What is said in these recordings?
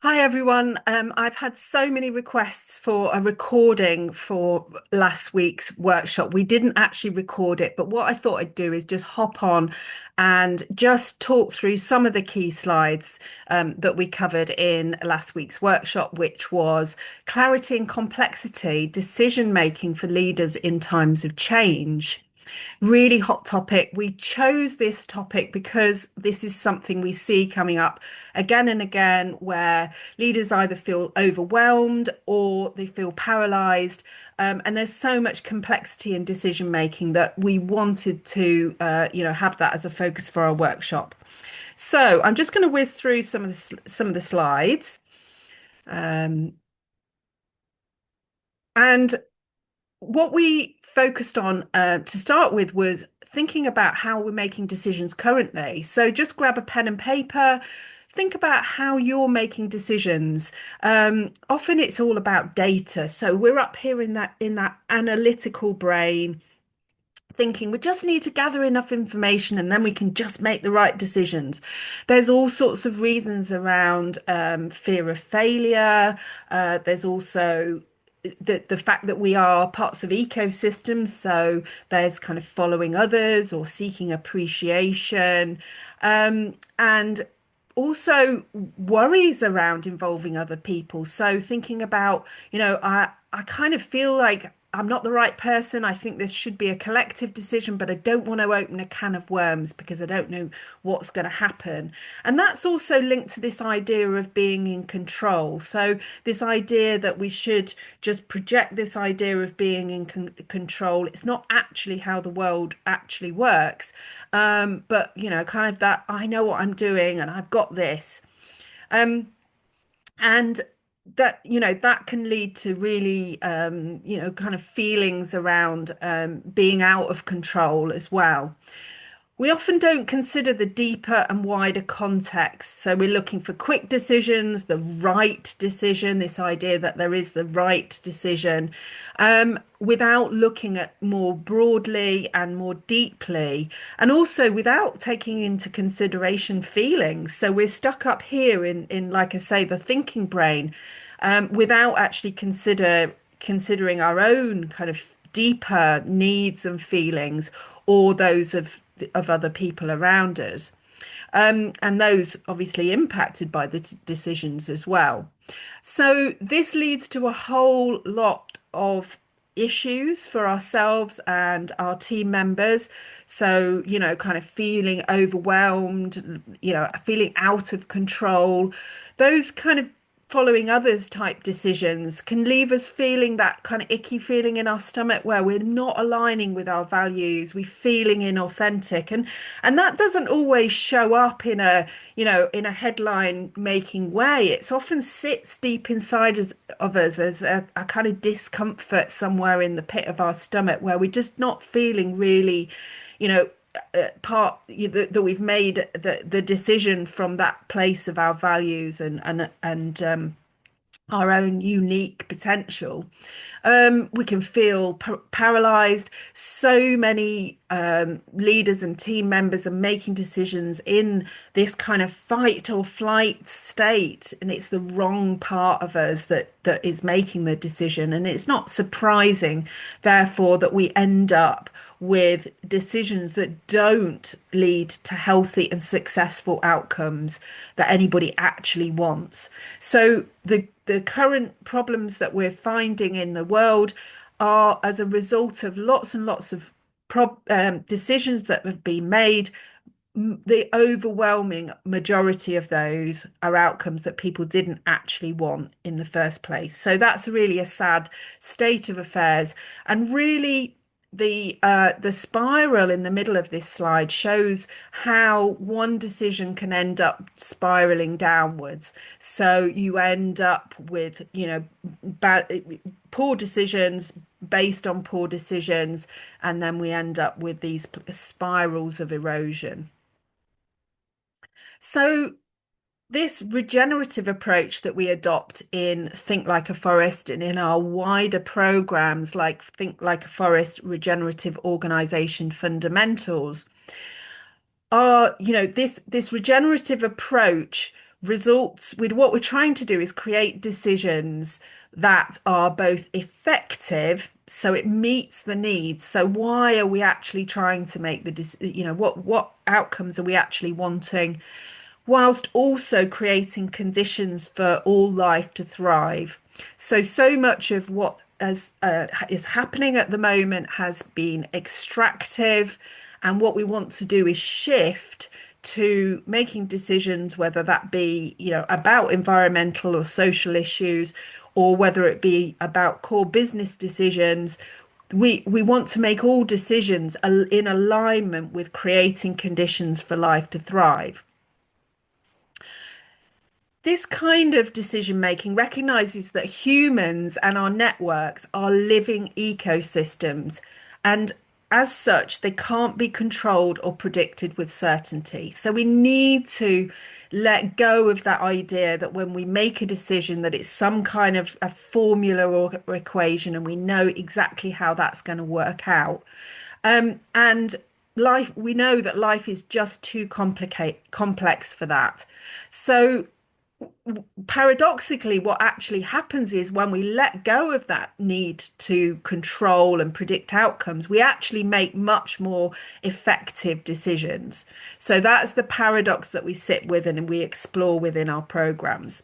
Hi everyone. I've had so many requests for a recording for last week's workshop. We didn't actually record it, but what I thought I'd do is just hop on and just talk through some of the key slides that we covered in last week's workshop, which was clarity and complexity, decision making for leaders in times of change. Really hot topic. We chose this topic because this is something we see coming up again and again where leaders either feel overwhelmed or they feel paralyzed. And there's so much complexity in decision making that we wanted to, have that as a focus for our workshop. So I'm just going to whiz through some of the slides. Um, and what we focused on to start with was thinking about how we're making decisions currently. So just grab a pen and paper, think about how you're making decisions. Often it's all about data. So we're up here in that analytical brain, thinking we just need to gather enough information and then we can just make the right decisions. There's all sorts of reasons around fear of failure. There's also the fact that we are parts of ecosystems, so there's kind of following others or seeking appreciation, and also worries around involving other people. So thinking about, I kind of feel like I'm not the right person. I think this should be a collective decision, but I don't want to open a can of worms because I don't know what's going to happen. And that's also linked to this idea of being in control. So this idea that we should just project this idea of being in control. It's not actually how the world actually works. But kind of that I know what I'm doing and I've got this. Um, and that can lead to really kind of feelings around being out of control as well. We often don't consider the deeper and wider context. So we're looking for quick decisions, the right decision, this idea that there is the right decision, without looking at more broadly and more deeply, and also without taking into consideration feelings. So we're stuck up here in like I say, the thinking brain, without actually considering our own kind of deeper needs and feelings or those of other people around us. And those obviously impacted by the decisions as well. So this leads to a whole lot of issues for ourselves and our team members. So, kind of feeling overwhelmed, feeling out of control, those kind of following others type decisions can leave us feeling that kind of icky feeling in our stomach where we're not aligning with our values, we're feeling inauthentic, and that doesn't always show up in a headline making way. It's often sits deep inside of us as a kind of discomfort somewhere in the pit of our stomach where we're just not feeling really, you know that we've made the decision from that place of our values and our own unique potential. We can feel paralyzed. So many leaders and team members are making decisions in this kind of fight or flight state, and it's the wrong part of us that is making the decision. And it's not surprising, therefore, that we end up with decisions that don't lead to healthy and successful outcomes that anybody actually wants. So the current problems that we're finding in the world are as a result of lots and lots of decisions that have been made. The overwhelming majority of those are outcomes that people didn't actually want in the first place. So that's really a sad state of affairs. And really, the spiral in the middle of this slide shows how one decision can end up spiraling downwards. So you end up with, poor decisions based on poor decisions, and then we end up with these spirals of erosion. So this regenerative approach that we adopt in Think Like a Forest and in our wider programs like Think Like a Forest Regenerative Organization Fundamentals are, this regenerative approach results with what we're trying to do is create decisions that are both effective, so it meets the needs. So why are we actually trying to make what outcomes are we actually wanting, whilst also creating conditions for all life to thrive. So much of what is happening at the moment has been extractive, and what we want to do is shift to making decisions, whether that be, about environmental or social issues, or whether it be about core business decisions. We want to make all decisions in alignment with creating conditions for life to thrive. This kind of decision making recognizes that humans and our networks are living ecosystems, and as such, they can't be controlled or predicted with certainty. So we need to let go of that idea that when we make a decision that it's some kind of a formula or equation and we know exactly how that's going to work out. And life, we know that life is just too complex for that. So paradoxically, what actually happens is when we let go of that need to control and predict outcomes, we actually make much more effective decisions. So that's the paradox that we sit with and we explore within our programs.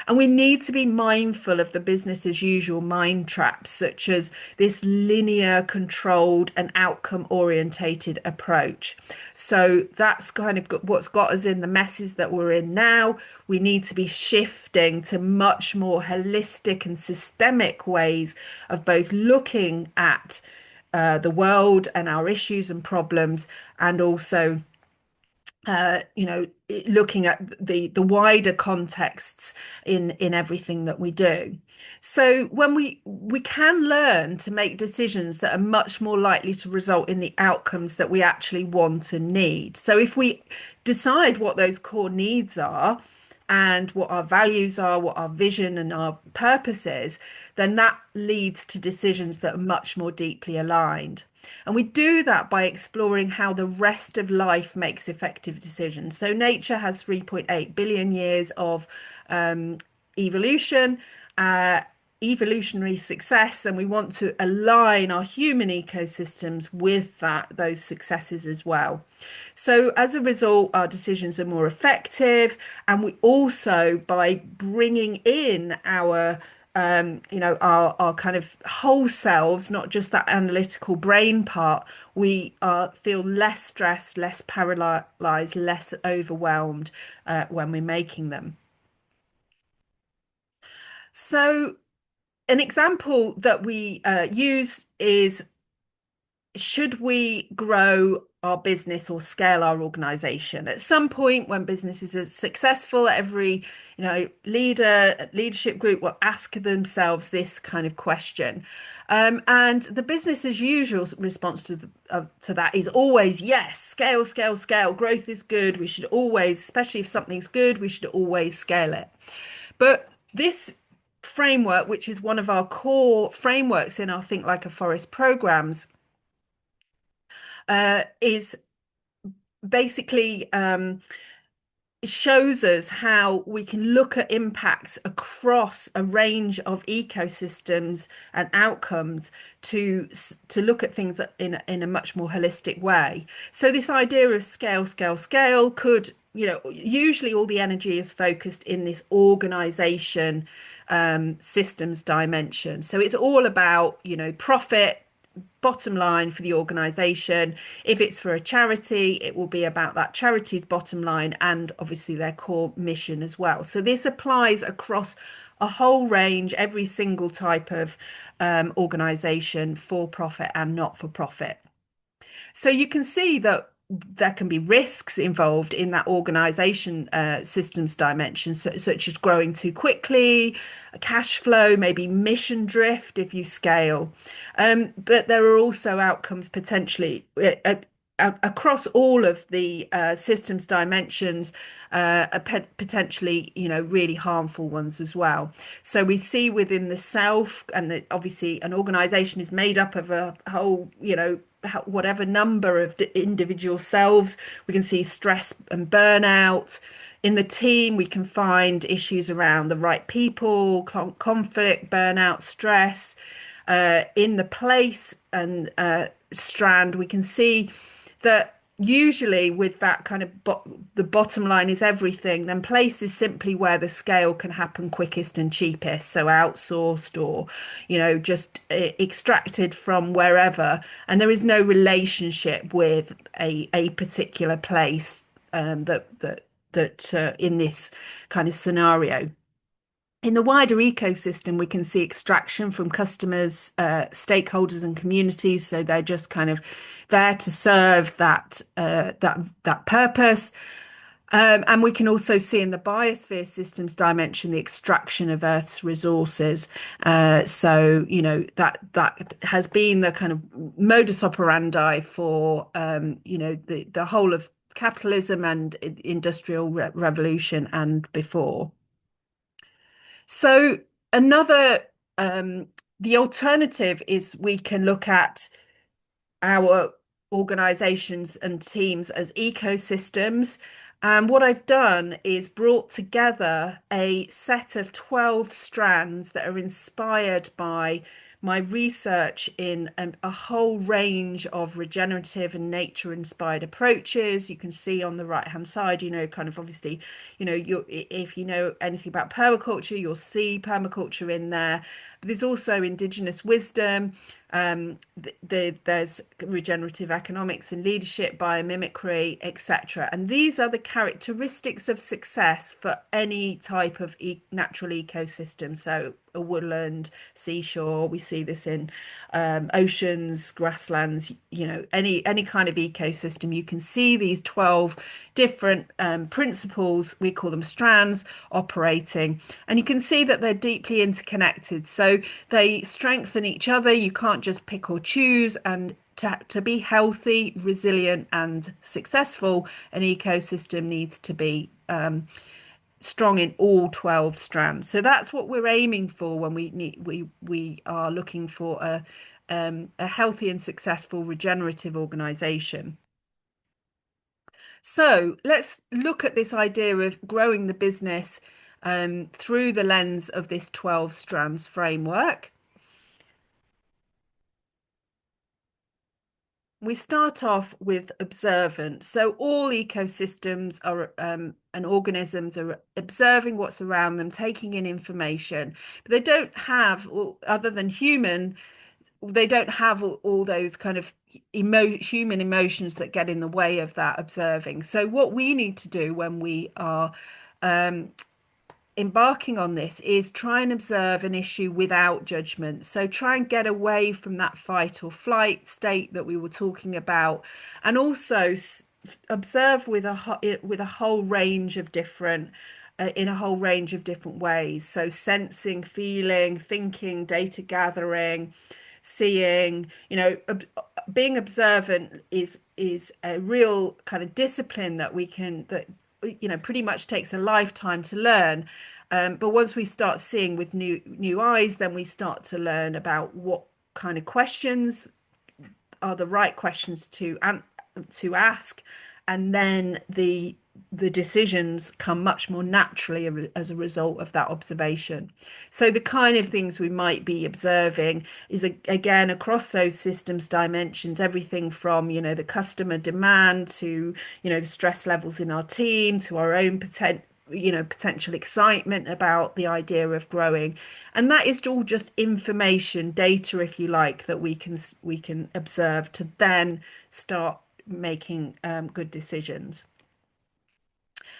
And we need to be mindful of the business as usual mind traps, such as this linear, controlled, and outcome orientated approach. So that's kind of what's got us in the messes that we're in now. We need to be shifting to much more holistic and systemic ways of both looking at the world and our issues and problems, and also looking at the wider contexts in everything that we do. So when we can learn to make decisions that are much more likely to result in the outcomes that we actually want and need. So if we decide what those core needs are, and what our values are, what our vision and our purpose is, then that leads to decisions that are much more deeply aligned. And we do that by exploring how the rest of life makes effective decisions. So nature has 3.8 billion years of evolution, evolutionary success, and we want to align our human ecosystems with those successes as well. So as a result, our decisions are more effective, and we also, by bringing in our kind of whole selves, not just that analytical brain part, we feel less stressed, less paralyzed, less overwhelmed when we're making them. So an example that we use is, should we grow our business or scale our organization? At some point when businesses are successful, every leadership group will ask themselves this kind of question. And the business as usual response to that is always yes, scale, scale, scale. Growth is good. We should always, especially if something's good, we should always scale it. But this framework, which is one of our core frameworks in our Think Like a Forest programs, is basically shows us how we can look at impacts across a range of ecosystems and outcomes to look at things in a much more holistic way. So this idea of scale, scale, scale could, usually all the energy is focused in this organization systems dimension. So it's all about, profit, bottom line for the organization. If it's for a charity, it will be about that charity's bottom line and obviously their core mission as well. So this applies across a whole range, every single type of organization, for profit and not for profit. So you can see that there can be risks involved in that organization systems dimension, such as growing too quickly, cash flow, maybe mission drift if you scale. But there are also outcomes potentially across all of the systems dimensions, potentially, really harmful ones as well. So we see within the self, and obviously an organization is made up of a whole, whatever number of individual selves. We can see stress and burnout, In the team, we can find issues around the right people, conflict, burnout, stress. In the place and strand, we can see that usually with that kind of the bottom line is everything, then place is simply where the scale can happen quickest and cheapest. So outsourced or, just extracted from wherever. And there is no relationship with a particular place that in this kind of scenario. In the wider ecosystem, we can see extraction from customers, stakeholders, and communities. So they're just kind of there to serve that purpose. And we can also see in the biosphere systems dimension the extraction of Earth's resources. That has been the kind of modus operandi for the whole of capitalism and industrial revolution and before. So another the alternative is we can look at our organizations and teams as ecosystems. And what I've done is brought together a set of 12 strands that are inspired by my research in a whole range of regenerative and nature inspired approaches. You can see on the right hand side, kind of obviously, if you know anything about permaculture, you'll see permaculture in there. But there's also indigenous wisdom. There's regenerative economics and leadership, biomimicry, etc. And these are the characteristics of success for any type of natural ecosystem. So a woodland, seashore, we see this in oceans, grasslands, any kind of ecosystem. You can see these 12 different principles, we call them strands, operating. And you can see that they're deeply interconnected. So they strengthen each other. You can't just pick or choose. And to be healthy, resilient, and successful, an ecosystem needs to be strong in all 12 strands. So that's what we're aiming for when we are looking for a healthy and successful regenerative organization. So let's look at this idea of growing the business through the lens of this 12 strands framework. We start off with observant. So all ecosystems are and organisms are observing what's around them, taking in information, but they don't have, other than human, they don't have all those kind of human emotions that get in the way of that observing. So what we need to do when we are embarking on this is try and observe an issue without judgment. So try and get away from that fight or flight state that we were talking about, and also observe with a whole range of different in a whole range of different ways. So sensing, feeling, thinking, data gathering, seeing, being observant is a real kind of discipline that pretty much takes a lifetime to learn. But once we start seeing with new eyes, then we start to learn about what kind of questions are the right questions to ask, and then the decisions come much more naturally as a result of that observation. So the kind of things we might be observing is again across those systems dimensions, everything from the customer demand to the stress levels in our team, to our own potential excitement about the idea of growing. And that is all just information, data, if you like, that we can observe to then start making good decisions.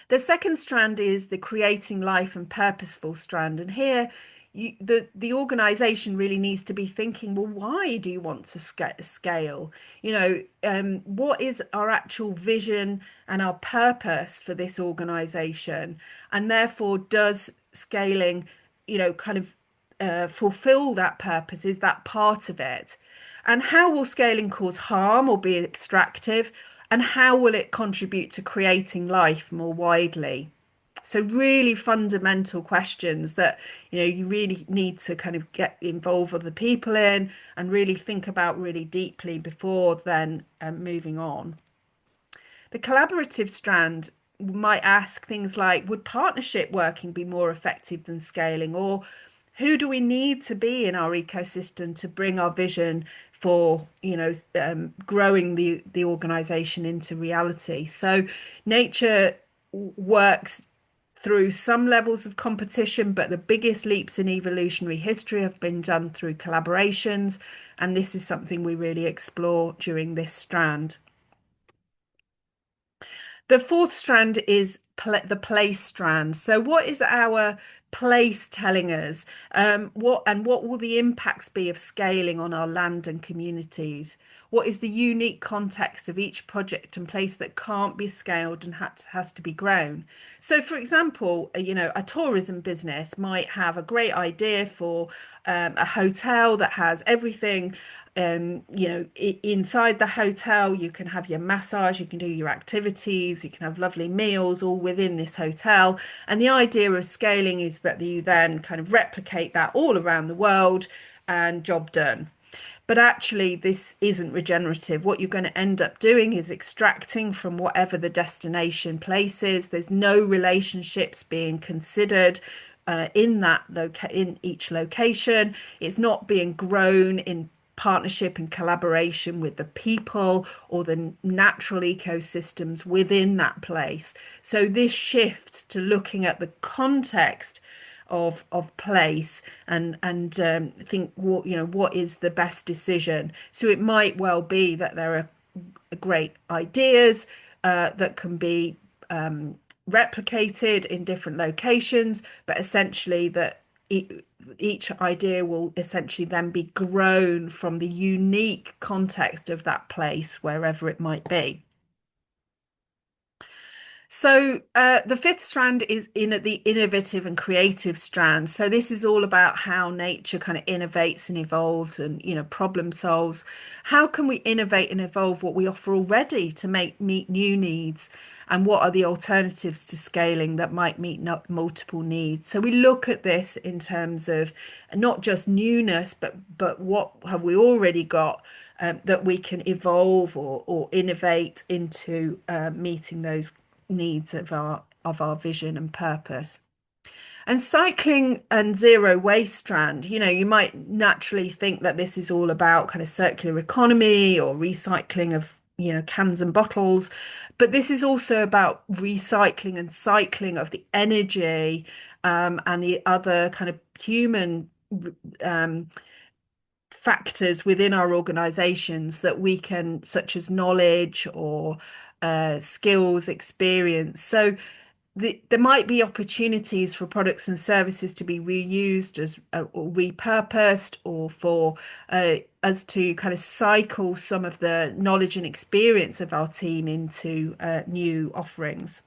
The second strand is the creating life and purposeful strand. And here the organization really needs to be thinking, well, why do you want to scale? What is our actual vision and our purpose for this organization? And therefore, does scaling, kind of fulfill that purpose? Is that part of it? And how will scaling cause harm or be extractive? And how will it contribute to creating life more widely? So really fundamental questions that you really need to kind of get involved other people in and really think about really deeply before then moving on. The collaborative strand might ask things like, would partnership working be more effective than scaling? Or who do we need to be in our ecosystem to bring our vision for, growing the organization into reality? So nature works through some levels of competition, but the biggest leaps in evolutionary history have been done through collaborations. And this is something we really explore during this strand. The fourth strand is the place strand. So, what is our place telling us? What will the impacts be of scaling on our land and communities? What is the unique context of each project and place that can't be scaled and has to be grown? So, for example, a tourism business might have a great idea for a hotel that has everything. Inside the hotel, you can have your massage, you can do your activities, you can have lovely meals all within this hotel. And the idea of scaling is that you then kind of replicate that all around the world and job done. But actually, this isn't regenerative. What you're going to end up doing is extracting from whatever the destination place is. There's no relationships being considered in each location. It's not being grown in partnership and collaboration with the people or the natural ecosystems within that place. So this shift to looking at the context of place and think what is the best decision. So it might well be that there are great ideas that can be replicated in different locations, but essentially that each idea will essentially then be grown from the unique context of that place, wherever it might be. So the fifth strand is in at the innovative and creative strand. So this is all about how nature kind of innovates and evolves and problem solves. How can we innovate and evolve what we offer already to meet new needs? And what are the alternatives to scaling that might meet multiple needs? So we look at this in terms of not just newness, but what have we already got that we can evolve or innovate into meeting those needs of our vision and purpose. And cycling and zero waste strand, you might naturally think that this is all about kind of circular economy or recycling of cans and bottles, but this is also about recycling and cycling of the energy and the other kind of human um, factors within our organizations that we can, such as knowledge or skills, experience. So there might be opportunities for products and services to be reused as or repurposed, or for us to kind of cycle some of the knowledge and experience of our team into new offerings.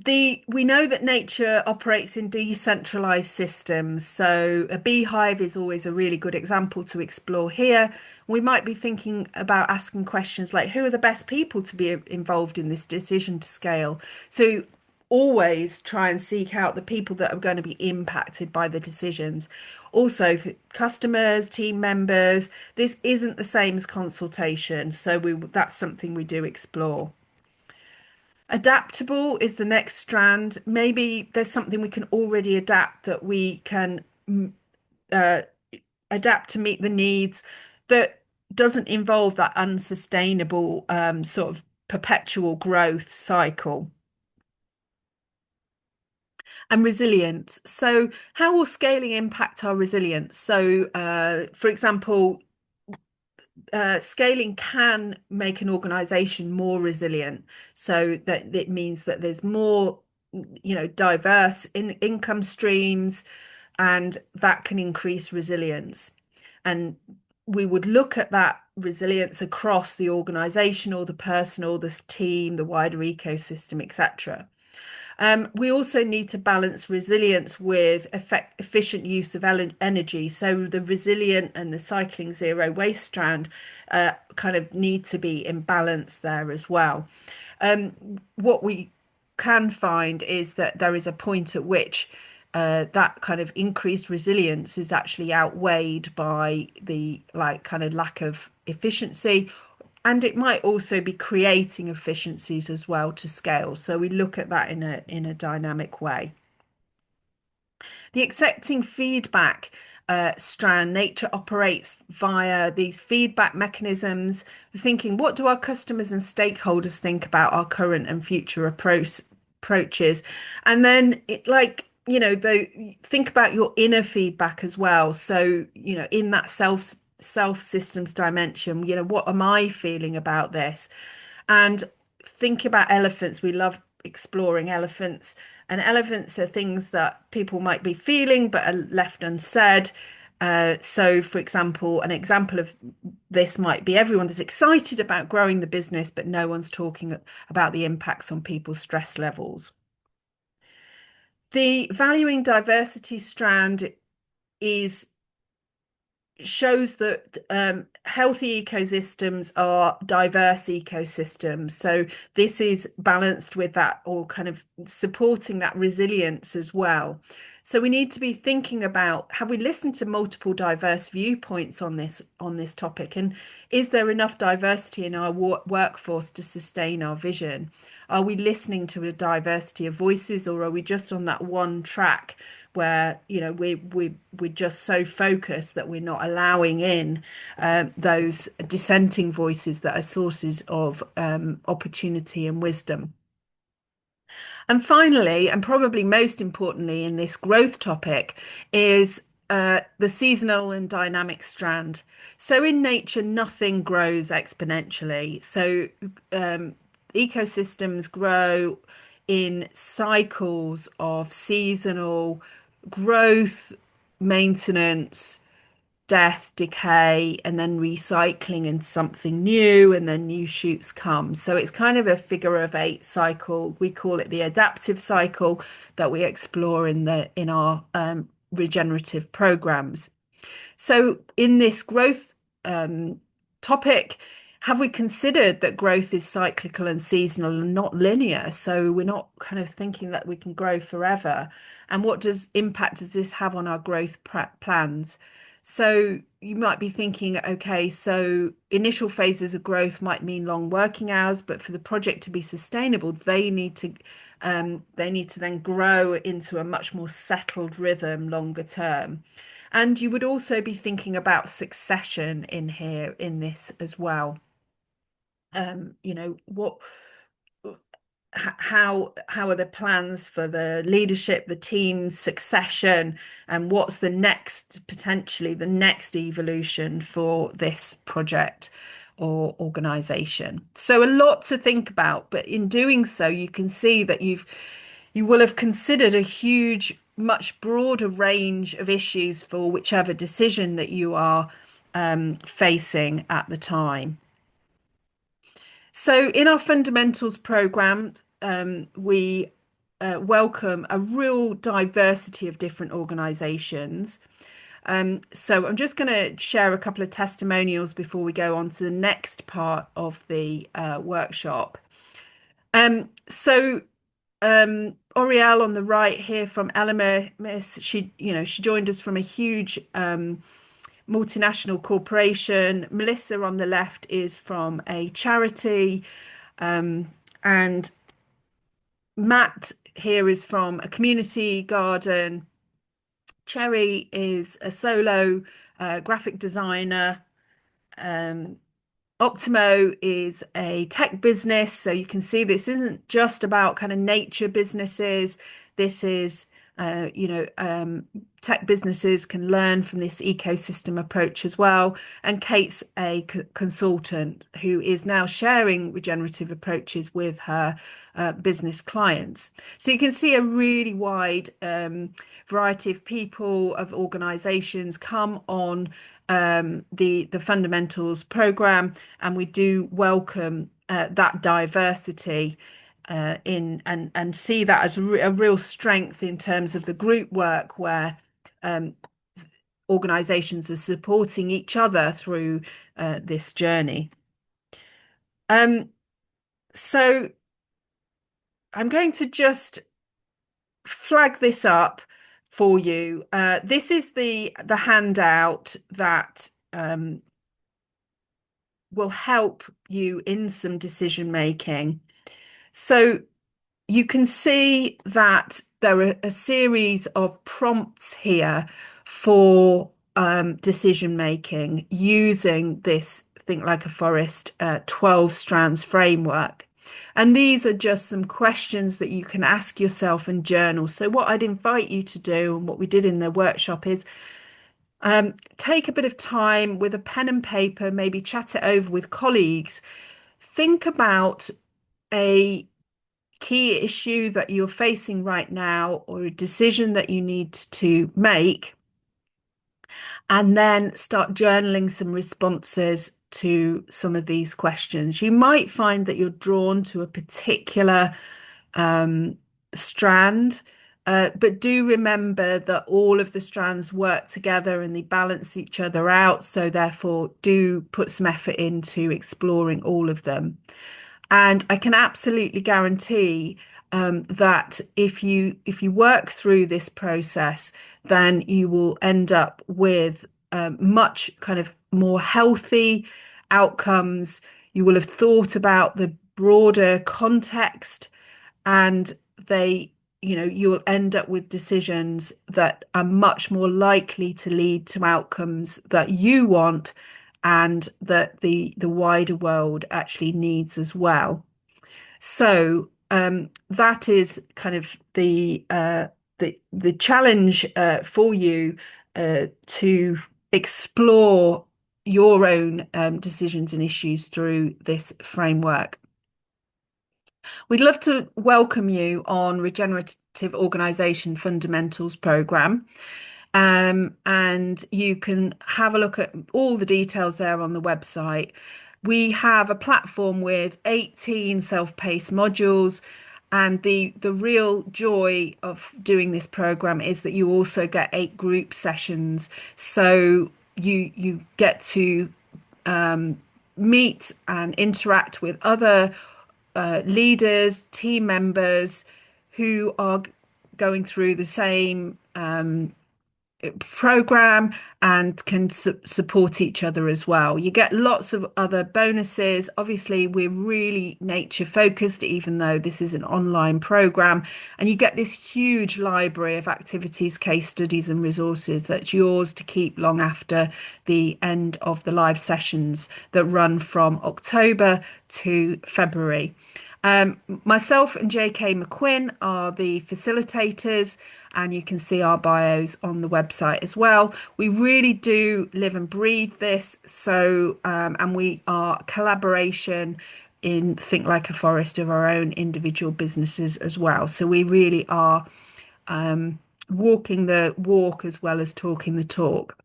We know that nature operates in decentralized systems, so a beehive is always a really good example to explore here. We might be thinking about asking questions like, who are the best people to be involved in this decision to scale? So always try and seek out the people that are going to be impacted by the decisions. Also, for customers, team members, this isn't the same as consultation, so that's something we do explore. Adaptable is the next strand. Maybe there's something we can already adapt that we can uh, adapt to meet the needs that doesn't involve that unsustainable sort of perpetual growth cycle. And resilience. So, how will scaling impact our resilience? So, for example, scaling can make an organization more resilient, so that it means that there's more diverse income streams, and that can increase resilience. And we would look at that resilience across the organization or the person or this team, the wider ecosystem, etc. We also need to balance resilience with efficient use of energy. So the resilient and the cycling zero waste strand kind of need to be in balance there as well. What we can find is that there is a point at which that kind of increased resilience is actually outweighed by the kind of lack of efficiency, And it might also be creating efficiencies as well to scale. So we look at that in a dynamic way. The accepting feedback strand, nature operates via these feedback mechanisms, thinking what do our customers and stakeholders think about our current and future approaches? And then think about your inner feedback as well. So, in that self systems dimension, what am I feeling about this? And think about elephants. We love exploring elephants, and elephants are things that people might be feeling but are left unsaid. So, for example, an example of this might be everyone is excited about growing the business, but no one's talking about the impacts on people's stress levels. The valuing diversity strand is shows that healthy ecosystems are diverse ecosystems. So this is balanced with that, or kind of supporting that resilience as well. So we need to be thinking about, have we listened to multiple diverse viewpoints on this topic, and is there enough diversity in our workforce to sustain our vision? Are we listening to a diversity of voices, or are we just on that one track where we're just so focused that we're not allowing in those dissenting voices that are sources of opportunity and wisdom? And finally, and probably most importantly in this growth topic, is the seasonal and dynamic strand. So in nature, nothing grows exponentially. So ecosystems grow in cycles of seasonal growth, maintenance, death, decay, and then recycling into something new, and then new shoots come. So it's kind of a figure-of-8 cycle. We call it the adaptive cycle that we explore in our regenerative programs. So in this growth topic, have we considered that growth is cyclical and seasonal and not linear? So we're not kind of thinking that we can grow forever. And what impact does this have on our growth plans? So you might be thinking, okay, so initial phases of growth might mean long working hours, but for the project to be sustainable, they need to then grow into a much more settled rhythm longer term. And you would also be thinking about succession in here in this as well. What how are the plans for the leadership, the team's succession, and what's the next, potentially the next evolution for this project or organization? So a lot to think about, but in doing so, you can see that you will have considered a huge, much broader range of issues for whichever decision that you are facing at the time. So in our fundamentals program, we welcome a real diversity of different organizations. So I'm just going to share a couple of testimonials before we go on to the next part of the workshop. So Oriel on the right here from Elemis, she joined us from a huge multinational corporation. Melissa on the left is from a charity, and Matt here is from a community garden. Cherry is a solo graphic designer. Optimo is a tech business. So you can see this isn't just about kind of nature businesses. This is, tech businesses can learn from this ecosystem approach as well. And Kate's a consultant who is now sharing regenerative approaches with her business clients. So you can see a really wide variety of people, of organizations come on the fundamentals program, and we do welcome that diversity and see that as a real strength in terms of the group work where organizations are supporting each other through this journey. So I'm going to just flag this up for you. This is the handout that will help you in some decision making. So you can see that there are a series of prompts here for decision making using this Think Like a Forest 12 strands framework. And these are just some questions that you can ask yourself and journal. So, what I'd invite you to do, and what we did in the workshop, is take a bit of time with a pen and paper, maybe chat it over with colleagues. Think about a key issue that you're facing right now or a decision that you need to make, and then start journaling some responses to some of these questions. You might find that you're drawn to a particular um, strand. But do remember that all of the strands work together and they balance each other out. So therefore, do put some effort into exploring all of them. And I can absolutely guarantee that if you work through this process, then you will end up with much kind of more healthy outcomes. You will have thought about the broader context, and you'll end up with decisions that are much more likely to lead to outcomes that you want and that the wider world actually needs as well. So that is kind of the challenge for you to explore your own decisions and issues through this framework. We'd love to welcome you on Regenerative Organisation Fundamentals programme. And you can have a look at all the details there on the website. We have a platform with 18 self-paced modules. And the real joy of doing this program is that you also get 8 group sessions. So you get to meet and interact with other leaders, team members who are going through the same program and can support each other as well. You get lots of other bonuses. Obviously, we're really nature focused, even though this is an online program, and you get this huge library of activities, case studies, and resources that's yours to keep long after the end of the live sessions that run from October to February. Myself and JK McQuinn are the facilitators, and you can see our bios on the website as well. We really do live and breathe this. So, and we are collaboration in Think Like a Forest of our own individual businesses as well. So we really are walking the walk as well as talking the talk.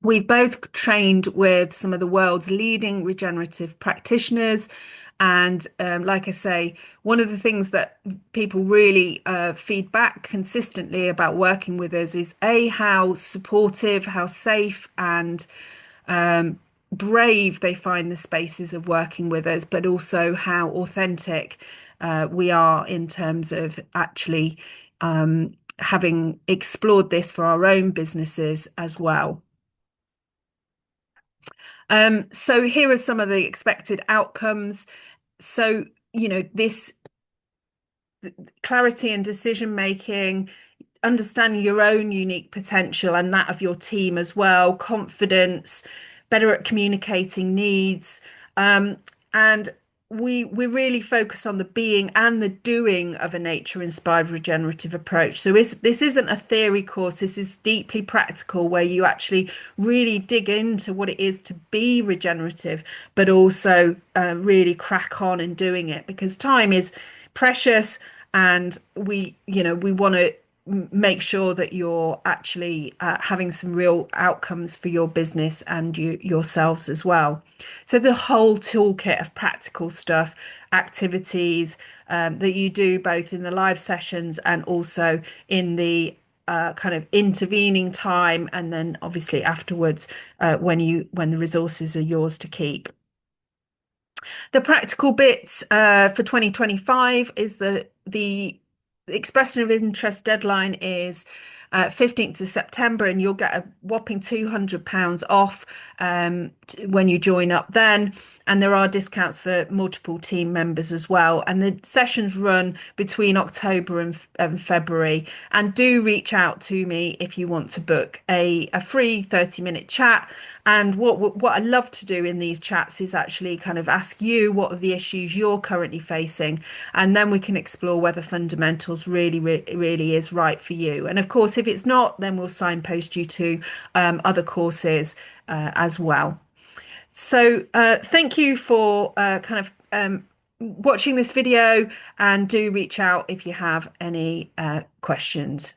We've both trained with some of the world's leading regenerative practitioners. And like I say, one of the things that people really feed back consistently about working with us is how supportive, how safe, and brave they find the spaces of working with us, but also how authentic we are in terms of actually having explored this for our own businesses as well. So here are some of the expected outcomes. So, this clarity and decision making, understanding your own unique potential and that of your team as well, confidence, better at communicating needs, and we really focus on the being and the doing of a nature-inspired regenerative approach. So this isn't a theory course. This is deeply practical, where you actually really dig into what it is to be regenerative, but also really crack on in doing it, because time is precious, and we want to make sure that you're actually having some real outcomes for your business and yourselves as well. So the whole toolkit of practical stuff, activities that you do both in the live sessions and also in the kind of intervening time, and then obviously afterwards when the resources are yours to keep. The practical bits for 2025 is the expression of interest deadline is 15th of September, and you'll get a whopping £200 off when you join up then. And there are discounts for multiple team members as well. And the sessions run between October and February. And do reach out to me if you want to book a free 30-minute chat. And what I love to do in these chats is actually kind of ask you what are the issues you're currently facing, and then we can explore whether fundamentals really is right for you. And of course, if it's not, then we'll signpost you to other courses as well. So thank you for kind of watching this video, and do reach out if you have any questions.